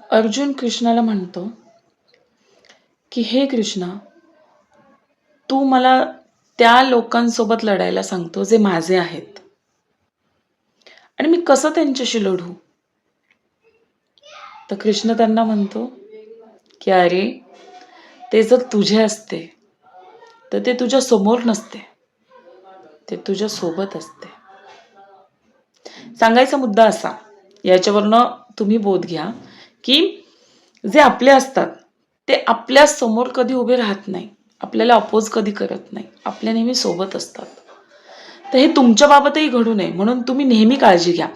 अर्जुन कृष्णाला म्हणतो की हे कृष्णा, तू मला त्या लोकांसोबत लढायला सांगतो जे माझे आहेत, आणि मी कसं त्यांच्याशी लढू? तर कृष्ण त्यांना म्हणतो की अरे, ते जर तुझे असते तर ते तुझ्या समोर नसते, ते तुझ्या सोबत असते. सांगायचा मुद्दा असा, याच्यावरनं तुम्ही बोध घ्या की जे आपले असतात ते आपल्या समोर कधी उभे राहत नाही, आपल्याला अपोज कधी करत नाही, आपल्या नेहमी सोबत असतात. तर हे तुमच्या बाबतही घडू नये म्हणून तुम्ही नेहमी काळजी घ्या.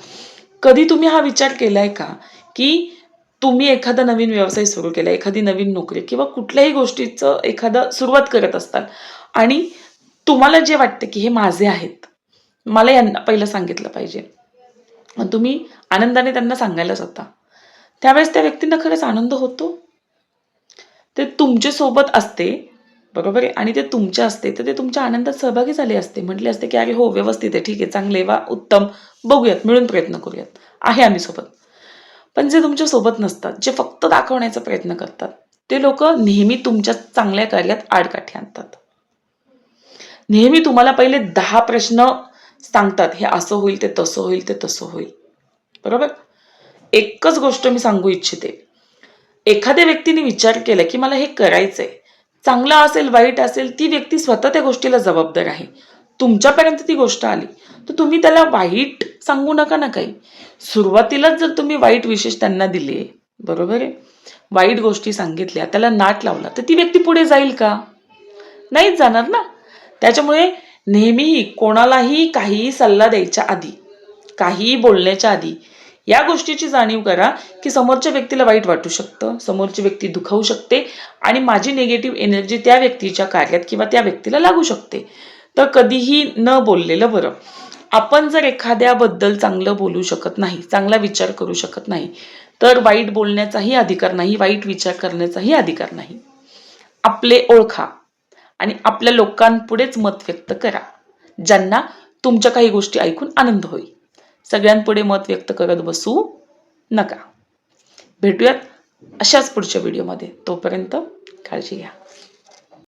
कधी तुम्ही हा विचार केलाय का की तुम्ही एखादा नवीन व्यवसाय सुरू केला, एखादी नवीन नोकरी किंवा कुठल्याही गोष्टीचं एखादं सुरुवात करत असताल आणि तुम्हाला जे वाटतं की हे माझे आहेत, मला यांना पहिलं सांगितलं पाहिजे, तुम्ही आनंदाने त्यांना सांगायला जाता, त्यावेळेस त्या व्यक्तींना खरंच आनंद होतो? ते तुमच्या सोबत असते, बरोबर आहे, आणि ते तुमच्या असते तर ते तुमच्या आनंदात सहभागी झाले असते, म्हटले असते की अरे हो व्यवस्थित आहे, ठीक आहे, चांगले, वा उत्तम, बघूयात, मिळून प्रयत्न करूयात, आहे आम्ही सोबत. पण जे तुमच्या सोबत नसतात, जे फक्त दाखवण्याचा प्रयत्न करतात, ते लोक नेहमी तुमच्या चांगल्या कार्यात आडकाठी आणतात. नेहमी तुम्हाला पहिले 10 प्रश्न सांगतात, हे असं होईल, ते तसं होईल, ते तसं होईल, बरोबर. एकच गोष्ट मी सांगू इच्छिते, एखाद्या व्यक्तीने विचार केला की मला हे करायचंय, चांगलं असेल वाईट असेल, ती व्यक्ती स्वतः त्या गोष्टीला जबाबदार आहे. तुमच्यापर्यंत ती गोष्ट आली तर तुम्ही त्याला वाईट सांगू नका ना काही. सुरुवातीलाच जर तुम्ही वाईट विशेष त्यांना दिले, बरोबर आहे, वाईट गोष्टी सांगितल्या, त्याला नाट लावला, तर ती व्यक्ती पुढे जाईल का? नाहीच जाणार ना. त्याच्यामुळे नेहमी कोणालाही काही सल्ला द्यायच्या आधी, काहीही बोलण्याच्या आधी या गोष्टीची जाणीव करा की समोरच्या व्यक्तीला वाईट वाटू शकतं, समोरची व्यक्ती दुखावू शकते आणि माझी निगेटिव्ह एनर्जी त्या व्यक्तीच्या कार्यात किंवा त्या व्यक्तीला लागू शकते. तर कधीही न बोललेलं बरं. आपण जर एखाद्याबद्दल चांगलं बोलू शकत नाही, चांगला विचार करू शकत नाही, तर वाईट बोलण्याचाही अधिकार नाही, वाईट विचार करण्याचाही अधिकार नाही. आपले ओळखा आणि आपल्या लोकांपुढेच मत व्यक्त करा, ज्यांना तुमच्या काही गोष्टी ऐकून आनंद होईल. सगळ्यांपुढे मत व्यक्त करत बसू नका. भेटूयात अशाच पुढच्या व्हिडिओमध्ये. तोपर्यंत काळजी घ्या.